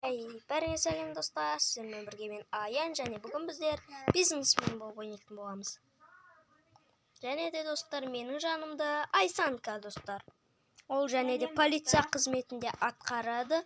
Бәріңе сәлем достар, сіздермен бірге мен Аян, және бүгін біздер бизнесмен болып ойнайтын боламыз. Және де достар, менің жанымда Айсанка достар. Ол және де полиция қызметінде атқарады.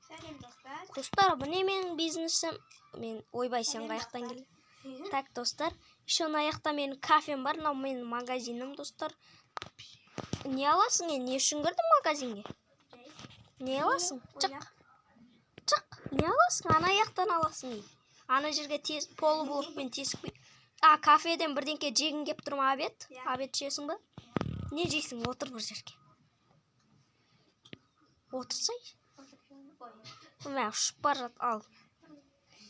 Сәлем достар. Достар, бұне менің бизнесім. Мен ойбай сен қаяқтан келді. Так достар, еще аяқта менің кафем бар, мынау менің магазинім достар. Не аласың, не үшін кірдің магазинге? Не аласың? Чық. Не аласың? Ана аяқтан аласың. Ана жерге полублокпен тесіп қой. Кафеден бірдеңке жегің кеп тұр ма, обед? Обед жесің ба? Не жейсің? Отыр бір жерге. Отырсай? Мә, ұшып бар жат, ал.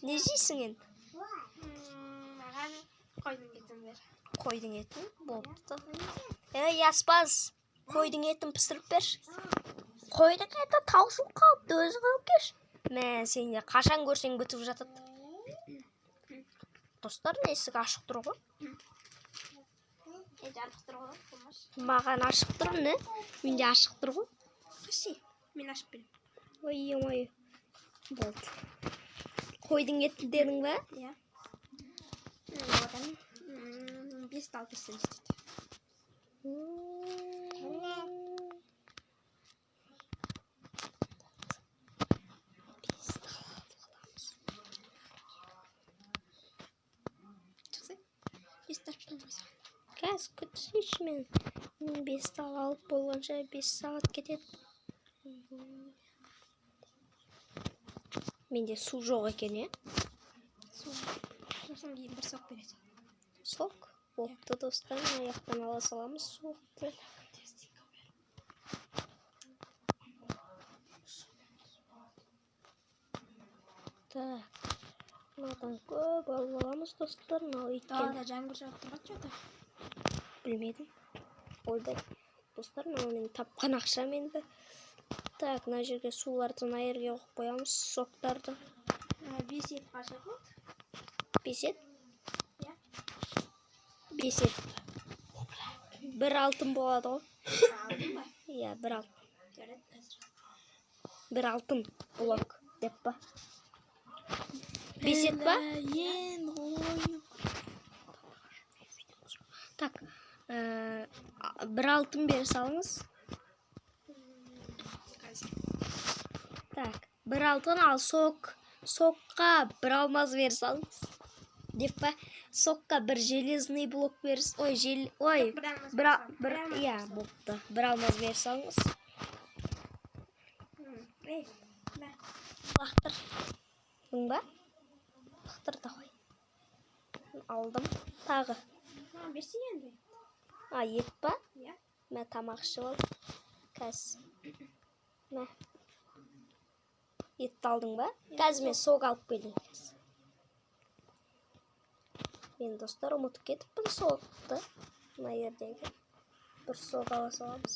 Не жейсің енді? Маған қойдың етін бер. Қойдың етін? Болыпты. Аспаз, қойдың етін пісіріп берші. Қойдың еті таусылып қалыпты, өзің алып келші. Мә, сен де қашан көрсең бітіп жатады. Достар, есік ашық тұр ғой? Жарық тұр ғой, болмаш. Маған ашық тұр, не? Менде ашық тұр ғой? Қаши, мен ашып берем. Ой. Болды. Қойдың етін дедің ба? Иә. Одан 5 тал берсең жетеді. Қазір күтсейші мен. 5 тал алып болғанша 5 сағат кетеді. Менде су жоқ екен, е? Сосын кейін бір сок береді. Сок? Болыпты достар, аяқтан ала саламыз соқты. Так. Мынадан көп алып аламыз достар. Далада жаңбыр жауып тұрған жоқта. Білмедім. Ойбай. Достар, мен тапқан ақшам енді. Так, мына жерге суларды айырға қойып қоямыз, соктарды. 5 ет қашық болды. 5 ет? Иә. 5 ет. Бір алтын болады ғой. Алдың ба? Иә, бір алтын. Жарайды, қазір. Бір алтын блок, деп па? 5 ет па? Так, бір алтын бер салыңыз. Так, бір алтын ал сокқа бір алмаз бер салыңыз. Деп па? Сокқа бір железный блок беріс. Иә, болыпты. Бір алмаз бер салыңыз. Лақтыр. Бұң ба? Лақтыр да қой. Алдым. Тағы. Берсің енді. Ет па? Иә. Мә, тамақ ішіп ал. Қазір. Мә. Етті алдың ба? Қазір мен сок алып келейін. Мен достар ұмытып кетіппін сокты. Мына жердегі. Бір сок ала саламыз.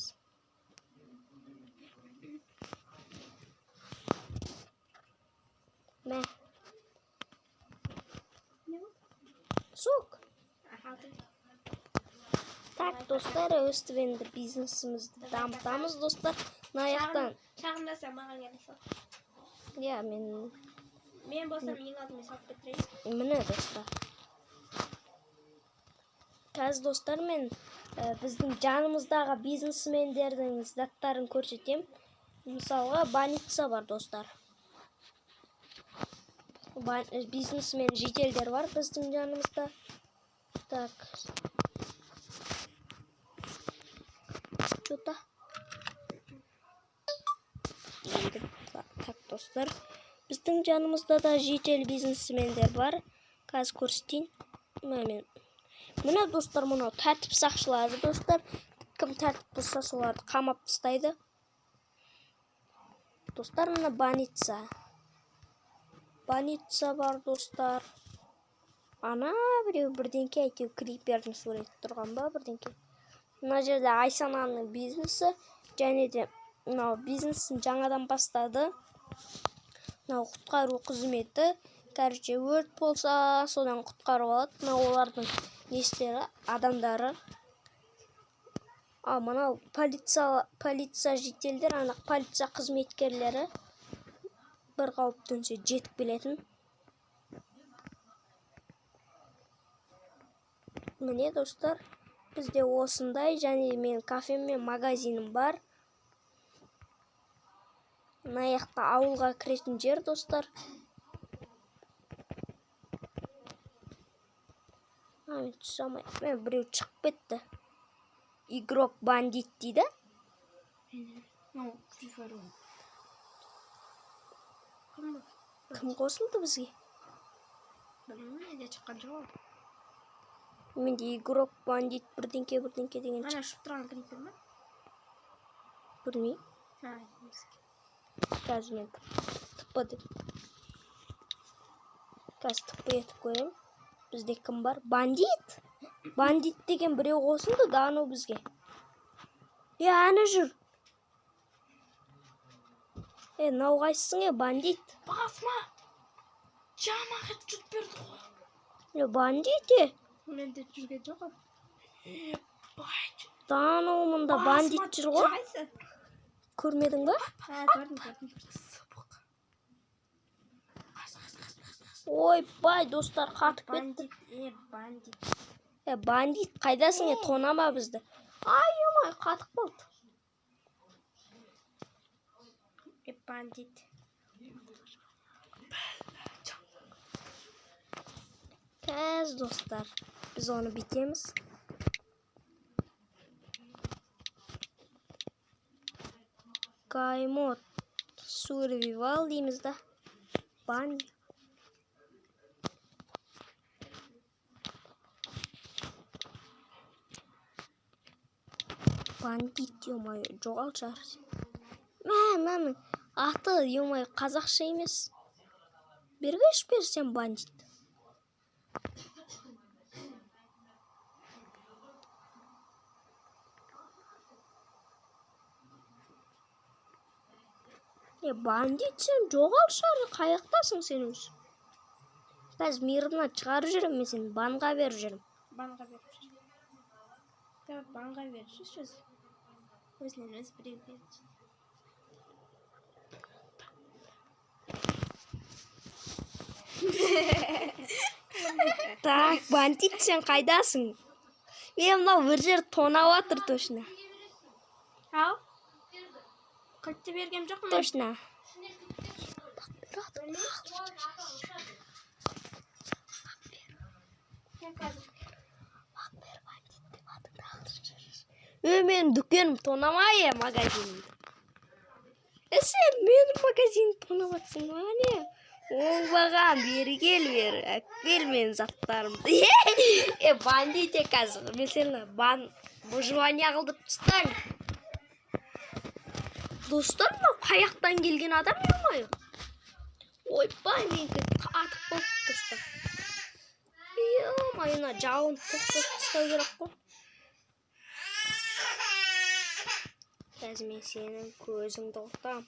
Мә. Сок. Так, достар, өстіп енді бизнесімізді дамытамыз, достар. Наяқтан. Шағымдаса маған келе сал. Иә, мен болсам ең алдымен салып кетірейін. Міне, достар. Қазір, достар, мен біздің жанымыздағы бизнесмендердің заттарын көрсетем. Мысалға, больница бар, достар. Бизнесмен жителдер бар біздің жанымызда. Так. Что-то. Так, достар. Біздің жанымызда да жител бизнесмендер бар. Қазір көрсетейін. Мына достар, мұны тәртіп сақшылары, достар. Кім тәртіп бұзса соларды қамап тастайды. Достар, мына больница. Больница бар, достар. Ана біреу бірдеңке әйтеу крипердің суреті тұрған ба, бірдеңке. Мына жерде Айсананың бизнесі, және де бизнесін жаңадан бастады. Құтқару қызметі. Короче, өрт болса, содан құтқару алады. Олардың нестері, адамдары. А мынау полиция жителдер, ана полиция қызметкерлері бір қауіп төнсе жетіп келетін. Міне достар, бізде осындай, және мен кафем мен магазинім бар. Мына жақта ауылға кіретін жер достар. Мен біреу шығып кетті. Игрок бандит дейді. Кім қосылды бізге? Білмеймін, неде шыққан жоқ. Менде игрок бандит бірдеңке деген Ана ұшып тұрған клипер ма? Білмеймін. Қазір мен тықпады. Қазір тықпы етіп көрем. Бізде кім бар? Бандит! Бандит деген біреу қосылды да анау бізге. Аны жүр. Нау қайсың бандит? Басма! Жамағет жұт берді ғой. Бандит Мен де жүрген жоқ. Анау мұнда бандит жүр ғой. Көрмедің ба? Көрдім. Ой, бай, достар, қатып кетті. Бандит, қайдасың, тонама бізді. Ай, қатып болды. Бандит. Кәз, достар, біз оны бітеміз. Каймод сурвивал дейміз да. Бандит. Бандит, ё-май, жоғал жарыс. Мәнің аты, ё-май, қазақша емес. Бергеш берсем бандит. Бандит, сен жоғал шары, қаяқтасың сен өзі? Қазір мирымнан шығарып жүрім, мен сені банға беріп жүрім. Банға беріп жүрім. Банға беріп жүрсіз. Өзінен өз біреу беріп. Так, бандит, сен қайдасың? Мен мынау бір жер тонап атыр точно. Ау? Қайтты бергем жоқ ма? Точно. Мен дүкенім тонамай, магазинімді. Сен менің магазинім тонап атсың, не? Оңбаған, бері кел, әкпел мен заттарымды. Бандит қазір. Мен сені бұжуания қылдып тұстан. Достар, мынау қаяқтан келген адам ма? Ойбай, менікі қатып болды достар. Майына жауын тоқтап тұстау керек қой. Қазір мен сенің көзіңді ұқтам.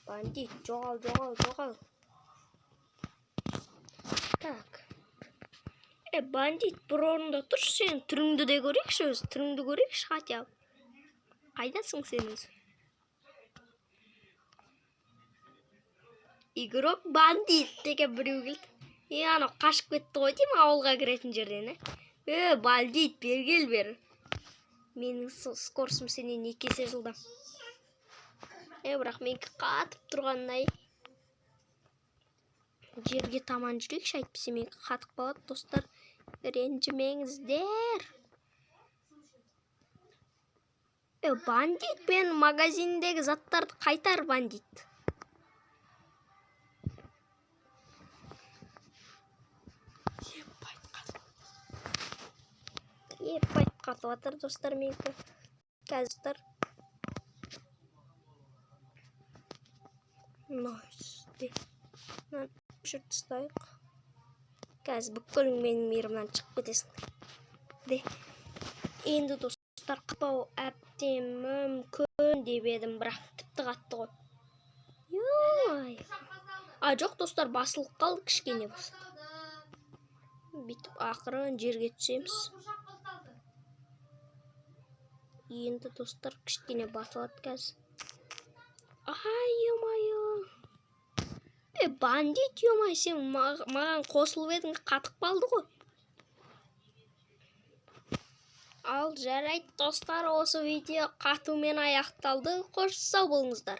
Бандит, жоғал. Так. Бандит, бір орында тұр, сен түріңді де көрейікші өз. Түріңді көрейікші қатя. Қайдасың сен өз? Игрок бандит деген біреу келді. Анау қашып кетті ғой деймін ауылға кіретін жерден. Бандит, бер. Менің скорсым сенен 2 есе жылдам. Бірақ менікі қатып тұрғаннай. Жерге таман жүрекші айтпесе менікі қатып қалады, достар. Ренжімеңіздер. Бандит, мен магазиндегі заттарды қайтар, бандит. Пайт қатып атыр, достар, менікі. Қазір. Найсте. Жүрт ұстайық. Қазір бүкілің менің мейірімнан шығып кетесің. Енді, достар, қапау әптен мүмкін деп едім, бірақ тіпті қатты ғой. Йой. Жоқ, достар, басылып қалды кішкене болса. Бүйтіп ақырын жерге түсеміз. Енді достар кішкене басылады қазір. Ай, ё-моё. Бандит, ё-моё, сен маған қосылып едің, қатып қалды ғой. Ал жарайды достар, осы видео қатумен аяқталды. Қош сау болыңыздар.